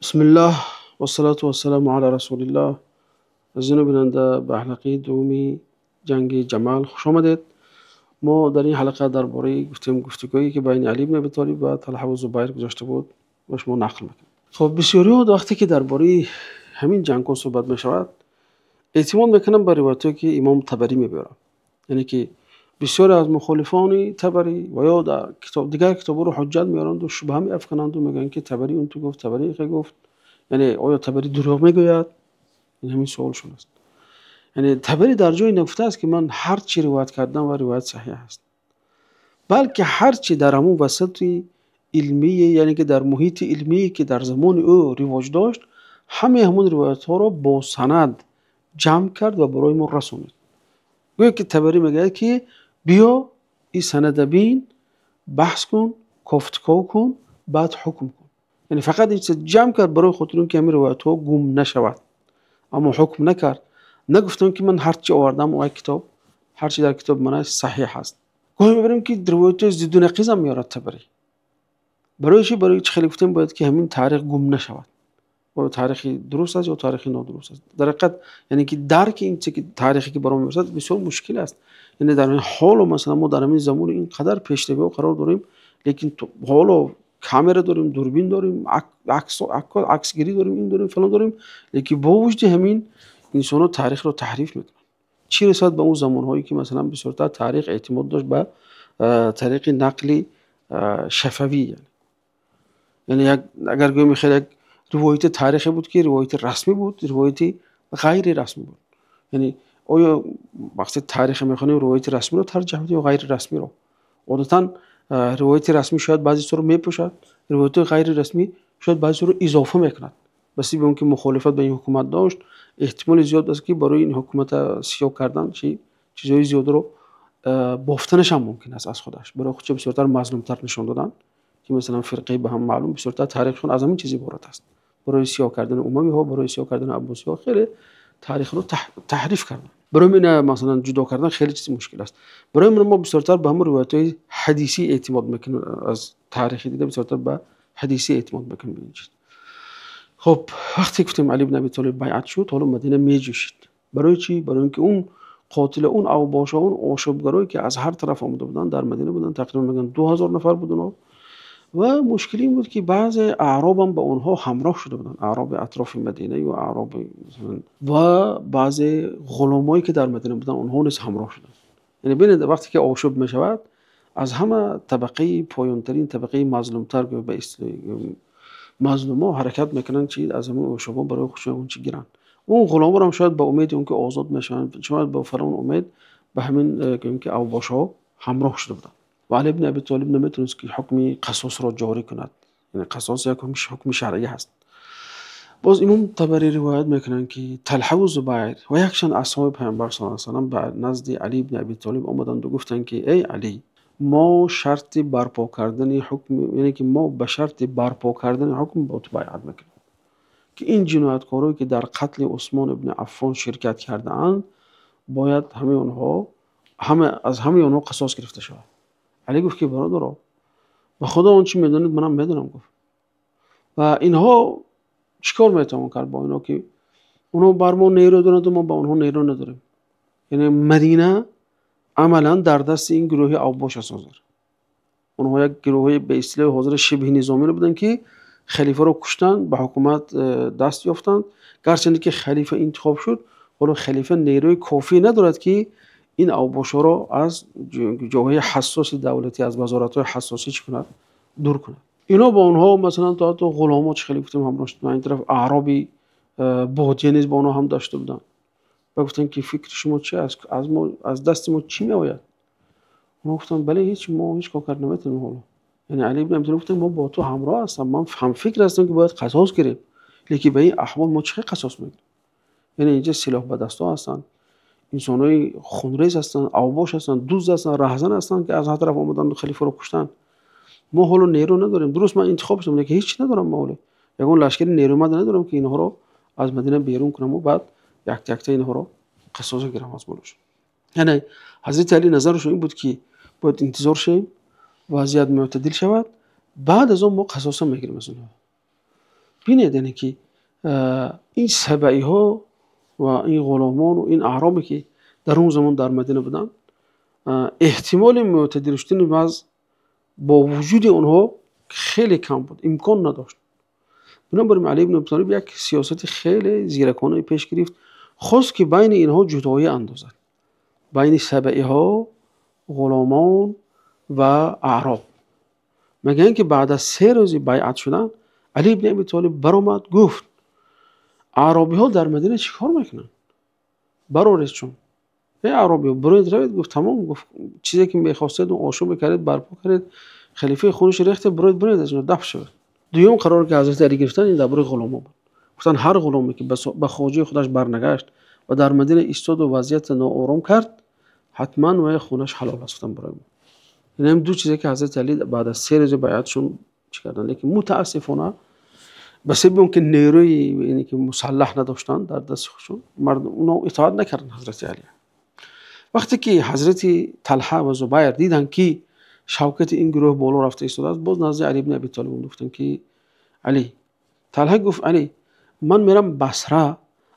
بسم الله والصلاة والسلام على رسول الله. عزیزان بیننده به حلقه دومی جنگ جمل خوش آمدید. ما در این حلقه درباره گفتگویی که بین علی بن ابی طالب و طلحه و زبیر گذاشته بود با شما نقل میکنم. خب بسیاری‌ها وقتی که درباره همین جنگ ها صحبت میشود اعتماد میکنم به روایتی که امام طبری میبرند، یعنی که بسیاری از مخالفان طبری و یا در دیگر کتابا رو حجت میارند و شبهه میافکنند و میگن که طبری اون تو گفت، طبری این گفت، یعنی آیا طبری دروغ میگوید؟ این همین سوالشون است. یعنی طبری در جای نگفته است که من هر چی روایت کردم و روایت صحیح است، بلکه هر چی در همون وسط علمی، یعنی که در محیط علمی که در زمان او رواج داشت، همون روایت ها رو با سند جمع کرد و برای ما رسوند. گویا که طبری میگه که بیا این سند بین، بحث کن، گفتگو کن، بعد حکم کن. یعنی فقط این جمع کرد برای خاطر که همین روایت ها گم نشود، اما حکم نکرد. نگفتم که من هر چی آوردم و کتاب هر چی در کتاب من صحیح است. گاهی میبریم که روایت ضد و نقیض هم میارد طبری. برای چی خیلی گفتیم باید که همین تاریخ گم نشود، و تاریخ درست است یا تاریخ نادرست است. در حقیقت یعنی که درک این چه که تاریخی که برام میرسد بسیار مشکل است. یعنی در این حال مثلا ما در همین زمان اینقدر پیشرو قرار داریم، لیکن حالا کامera داریم، دوربین داریم، عکس گیری داریم، این داریم، فلان داریم، لیکن با وجود همین انسان‌ها تاریخ رو تحریف میکنن. چی رسد به اون زمانهایی که مثلا به صورت تاریخ اعتماد داشت به طریق نقل شفوی، یعنی اگر گویم خیلی یک روایت تاریخی بود که روایت رسمی بود، روایت غیر رسمی بود. یعنی آیا وقتی تاریخ میخونیم روایت رسمی رو ترجیح میدیم یا غیر رسمی رو؟ عادتا روایت رسمی شاید بعضی سو رو میپوشد، روایت غیر رسمی شاید بعضی سو رو اضافه میکند. بسی به اون که مخالفت به این حکومت داشت، احتمال زیاد است که برای این حکومت سیاه کردن چیزای زیاد رو بافتنش هم ممکن است از خودش، برای خودش به صورت مظلوم‌تر نشون دادن که مثلا فرقه به هم معلوم به صورت تاریخشون از همین چیزی عبارت است. برای سیاه کردن اموی ها، برای سیاه کردن عباسی ها خیلی تاریخ رو تحریف کردن. برای من مثلا جدا کردن خیلی چیز مشکل است. برای من ما به صورت به هم روایت‌های حدیثی اعتماد میکنیم، از تاریخ دیده به صورت به حدیثی اعتماد میکنیم به این چیز. خب وقتی گفتیم علی بن ابی طالب بیعت شد، حالا مدینه میجوشید. برای چی؟ برای اینکه اون قاتل اون اوباش اون آشوبگرایی که از هر طرف آمده بودن در مدینه بودن، تقریبا میگن 2000 نفر بودن و مشکلی این بود که بعض اعراب هم با اونها همراه شده بودن، اعراب اطراف مدینه و اعراب و بعض غلامایی که در مدینه بودن اونها نیز همراه شدن. یعنی ببینید وقتی که آشوب میشود از همه طبقه پایانترین، طبقه مظلومتر به اصطلاح مظلوما حرکت میکنن چی از همون آشوبا برای خودشون چی گیرن. اون غلاما هم شاید با امید اون که آزاد میشن، شاید با فرمان امید به همین که اوباشا همراه شده بودن. و علی بن ابی طالب نمیتونست که حکم قصاص را جاری کند، یعنی قصاص یک حکم شرعی هست. باز امام طبری روایت میکنن که طلحه و زبیر و یکشان اصحاب پیامبر صلی الله علیه و آله به نزد علی بن ابی طالب آمدند و گفتند که ای علی، ما شرط برپا کردن حکم، یعنی که ما به شرط برپا کردن حکم با تو بیعت میکنیم که این جنایتکارایی که در قتل عثمان ابن عفان شرکت کرده اند باید از همه اونها قصاص گرفته شود. علی گفت که برادر به خدا اون چی میدونید منم میدونم. گفت و اینها چیکار میتونن کرد با اینا که اونها بر ما نیرو دارند و ما با اونها نیرو نداریم؟ یعنی مدینه عملا در دست این گروه اوباش است. اونها یک گروه به اصطلاح حاضر شبه نظامی بودن که خلیفه رو کشتن، به حکومت دست یافتند. گرچه که خلیفه انتخاب شد، ولی خلیفه نیروی کافی ندارد که این اوباشا را از جاهای حساس دولتی، از وزارت‌های حساسی چکند دور کنند. اینا با اونها مثلا تا غلامات خیلی گفتیم همراه شدن. این طرف اعرابی بادیه نیز با اونها هم داشته بودن و گفتن که فکر شما چی است، از دست ما چی میآید؟ ما گفتم بله ما هیچ کار کردن نمیتونیم. حالا یعنی علی بن ابی طالب گفت ما با تو همراه هستم، من هم فکر هستم که باید قصاص گیریم، لیکن به این احوال ما چه قصاص میگیریم؟ یعنی اینجا سلاح به دستا هستن، انسانای خونریز هستن، اوباش هستن، دوز هستن، رهزن هستن که از هر طرف آمدن و خلیفه رو کشتن. ما حالا نیرو نداریم. درست من انتخاب شدم که هیچ ندارم، ما حالا یگان لشکر نیرومند ندارم که اینها رو از مدینه بیرون کنم و بعد یک تا اینها رو قصاص گیرم از بالش. یعنی حضرت علی نظرش این بود که باید انتظار شیم، وضعیت معتدل شود، بعد از اون ما قصاص میگیریم از اونها. بینید یعنی که این سبعی ها و این غلامان و این اعرابی که در اون زمان در مدینه بودن، احتمال معتدی شدن وضع با وجود اونها خیلی کم بود، امکان نداشت. بنابراین علی بن ابی طالب یک سیاست خیلی زیرکانه پیش گرفت، خواست که بین اینها جدایی اندازد، بین سبعی ها، غلامان و اعراب. مگر اینکه بعد از 3 روز بیعت شدن، علی بن ابی طالب برآمد گفت اعرابی ها در مدینه چیکار میکنن؟ برآریزشون. ای اعرابی ها برید روید. گفت تمام. گفت چیزی که میخواستید و آشوب کردید برپا کردید، خلیفه خونش ریخته، برید از اونجا دفع شد. دوم قرار که حضرت علی گرفتن این درباره غلاما بود. گفتن هر غلامی که به خواجه خودش برنگشت و در مدینه ایستاد و وضعیت ناآرام کرد، حتما و خونش حلال است برای ما. این هم دو چیزی که حضرت علی بعد از 3 روز بیعتشون چیکردن. لیکن متاسفانه به سبب اون که نیروی یعنی که مسلح نداشتن در دست خودشون، مردم اونا اطاعت نکردن حضرت علی. وقتی که حضرت طلحه و زبیر دیدن که شوکت این گروه بالا رفته ایستاده است، باز نزد علی بن ابی طالب گفتن که علی، طلحه گفت علی من میرم بصره،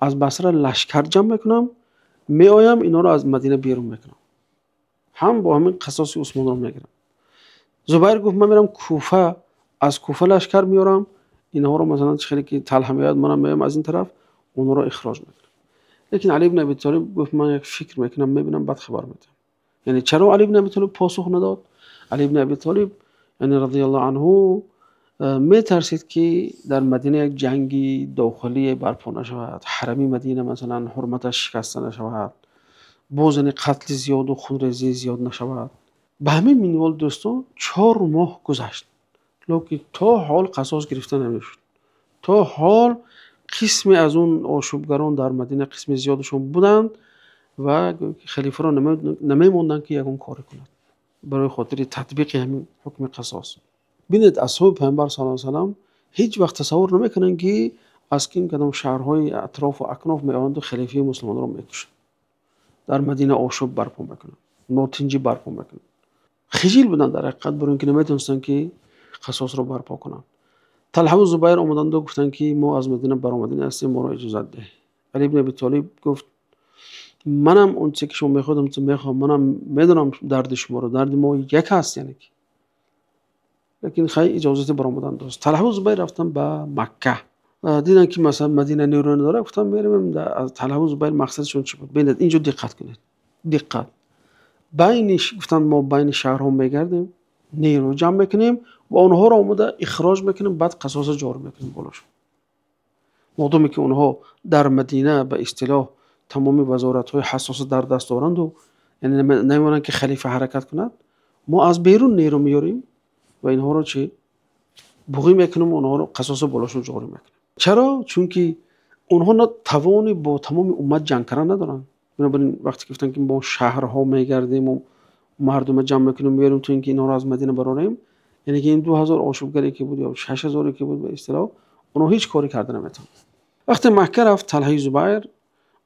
از بصره لشکر جمع میکنم، میآیم اینا رو از مدینه بیرون میکنم، هم با همین قصاص عثمان رو میگیرم. زبیر گفت من میرم کوفه، از کوفه لشکر میارم، اینها رو مثلا خیلی که طلحه میاد منم میام از این طرف اونها رو اخراج میکنم. لیکن علی بن ابی طالب گفت من یک فکر میکنم، میبینم بعد خبر میدم. یعنی چرا علی بن ابی طالب پاسخ نداد؟ علی بن ابی طالب یعنی رضی الله عنه میترسید که در مدینه یک جنگی داخلی برپا نشود، حرمی مدینه مثلا حرمتش شکسته نشود، بوزن قتل زیاد و خونریزی زیاد نشود. به همین منوال دوستان 4 ماه گذشت، لیکن تا حال قصاص گرفته نمیشد. تا حال قسمی از اون آشوبگران در مدینه قسم زیادشون بودند و خلیفه را نمیموندن که یکون کاری کنند برای خاطر تطبیق همین حکم قصاص. بینید اصحاب پیامبر صلی الله علیه و سلم هیچ وقت تصور نمیکنن که از کیم کدام شهرهای اطراف و اکناف میآیند و خلیفه مسلمانان را میکشند، در مدینه آشوب برپا میکنن، ناتنجی برپا میکنن. خجیل بودن در حقیقت، برای اینکه نمیتونستن که قصاص را برپا کنن. طلحه و زبیر آمدند و گفتند که ما از مدینه برآمدیم هستیم، ما را اجازه ده. علی بن ابی طالب گفت منم اون چیزی که شما میخوادم تو میخوام، منم میدونم درد شما رو، درد ما یک هست یعنی که. لیکن خیلی اجازه برآمدن داشت. طلحه و زبیر رفتن به مکه، دیدن که مثلا مدینه نیرو نداره، گفتن میریم. از طلحه و زبیر مقصدشون چی بود؟ ببینید اینجا دقت کنید، دقت. گفتن ما بین شهرها میگردیم، نیرو جمع میکنیم و اونها رو آمده اخراج میکنیم، بعد قصاص جاری میکنیم بالاشون. مادامی که اونها در مدینه به اصطلاح تمام وزارت‌های حساس در دست دارند و یعنی نمی‌مانند که خلیفه حرکت کند، ما از بیرون نیرو میاریم و اینها رو چی بوقی میکنیم، اونها رو قصاص بالاشون جاری میکنیم. چرا؟ چون که اونها توانی با تمام امت جنگ کردن ندارن. بنابراین وقتی گفتن که با شهرها میگردیم و مردم جمع میکنیم میاریم تو اینکه اینها رو از مدینه براریم، یعنی که این 2000 آشوبگری که بود یا 6000 که بود به اصطلاح، اونها هیچ کاری کردن نمیتونن. وقتی مکه رفت طلحه زبیر،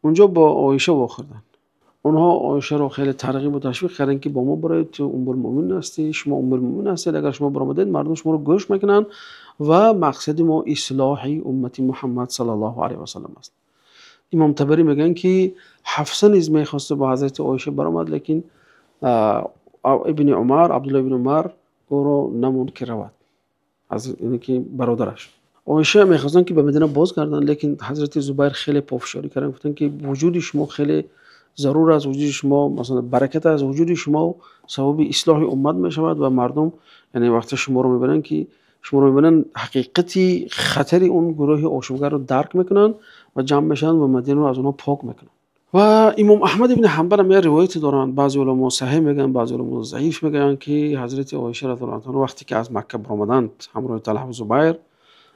اونجا با عایشه واخوردن. اونها عایشه رو خیلی ترغیب و تشویق کردن که با ما برید، تو ام المؤمنین هستی، شما ام المؤمنین هستید، اگر شما برآمدید مردم شما رو گوش میکنن و مقصد ما اصلاح امت محمد صلی الله علیه و سلم است. امام طبری میگن که حفصه نیز میخواسته با حضرت عایشه برآمد، لیکن ابن عمر، عبدالله ابن عمر او رو نموند که رود، از اینه که برادرش. عایشه میخواستن که به مدینه بازگردن، لیکن حضرت زبیر خیلی پافشاری کردن، گفتن که وجود شما خیلی ضرور است، وجود شما مثلا برکت از وجود شما سبب اصلاح امت میشود و مردم یعنی وقتی شما رو میبینن که شما رو میبینن حقیقتی خطر اون گروه آشوبگر رو درک میکنن و جمع میشن و مدینه رو از اونها پاک میکنن. و امام احمد ابن حنبل هم یه روایت دارن، بعضی علما صحیح میگن، بعضی علما ضعیف میگن، که حضرت عایشه رضی الله عنها وقتی که از مکه برآمدند همراه طلحه و زبیر،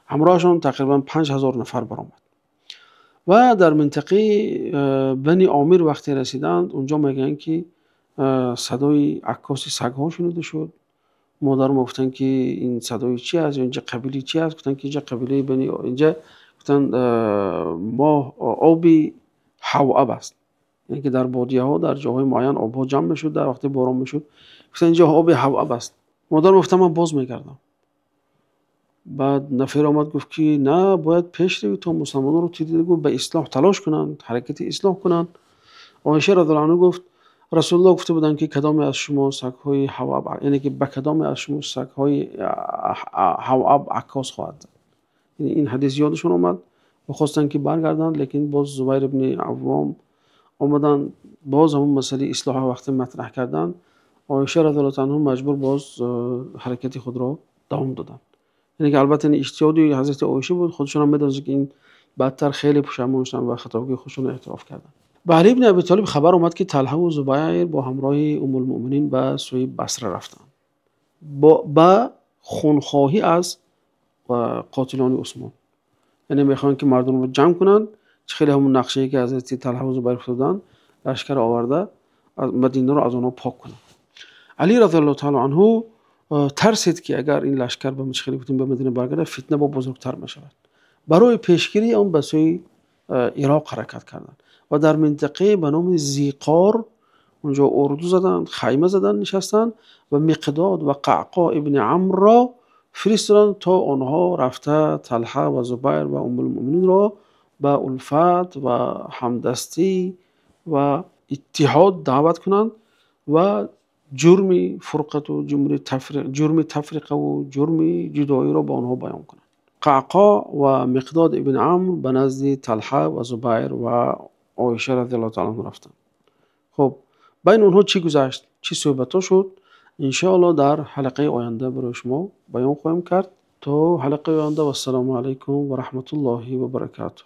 همراهشون تقریبا 5000 نفر برآمد و در منطقه بنی عامر وقتی رسیدند، اونجا میگن که صدای عکاس سگ‌ها شنیده شد. مادرم گفتن که این صدای چی است، اینجا قبیله چی است؟ گفتن که اینجا قبیله بنی، اینجا گفتن ما آبی حواب است، یعنی که در بادیه ها در جاهای معین آبها جمع میشد در وقتی باران میشد، گفتن اینجا آب حواب است. مادرم گفتن من باز میگردم. بعد نفر آمد گفت که نه باید پیش روی تا مسلمانان رو دیدگو به اصلاح تلاش کنند، حرکت اصلاح کنند. عایشه رضی الله عنها گفت رسول الله گفته بودند که کدام از شما سگ‌های حواب، یعنی که به کدام از شما سگ‌های حواب عکاس خواهد زد. یعنی این حدیث یادشون آمد و خواستن که برگردن، لیکن باز زبیر ابن عوام آمدن باز همون مسئله اصلاح وقت مطرح کردن. عایشه رضی الله عنها مجبور باز حرکت خود را دوام دادن. یعنی که البته این اجتهادی حضرت عایشه بود، خودشون هم می‌دونن که این بعدتر خیلی پشیمون شدن و خطاگی خودشون اعتراف کردن. به علی بن ابی طالب خبر اومد که طلحه و زبیر با همراه ام المؤمنین به سوی بصره رفتن با خونخواهی از قاتلان عثمان. یعنی میخوان که مردم رو جمع کنن، خیلی همون نقشه‌ای که حضرت طلحه و زبیر افتادن لشکر آورده از مدینه رو از اونها پاک کنن. علی رضی الله تعالی عنه ترسید که اگر این لشکر به مشکل به مدینه برگرده فتنه با بزرگتر میشود. برای پیشگیری آن به سوی عراق حرکت کردند و در منطقه به نام زیقار اونجا اردو زدن، خیمه زدن، نشستن و مقداد و قعقاع ابن عمرو را فرستادن تا آنها رفته طلحه و زبیر و ام المؤمنین را به الفت و همدستی و اتحاد دعوت کنند و جرم فرقت و جرم تفرقه و جرم جدایی را به آنها بیان کنند. قعقاع و مقداد ابن عمرو به نزد طلحه و زبیر و عایشه رضی الله تعالی عنها رفتند. خب بین اونها چی گذشت، چی صحبت شد، انشاءالله در حلقه آینده برای شما بیان خواهیم کرد. تا حلقه آینده و السلام علیکم و رحمت الله و برکاته.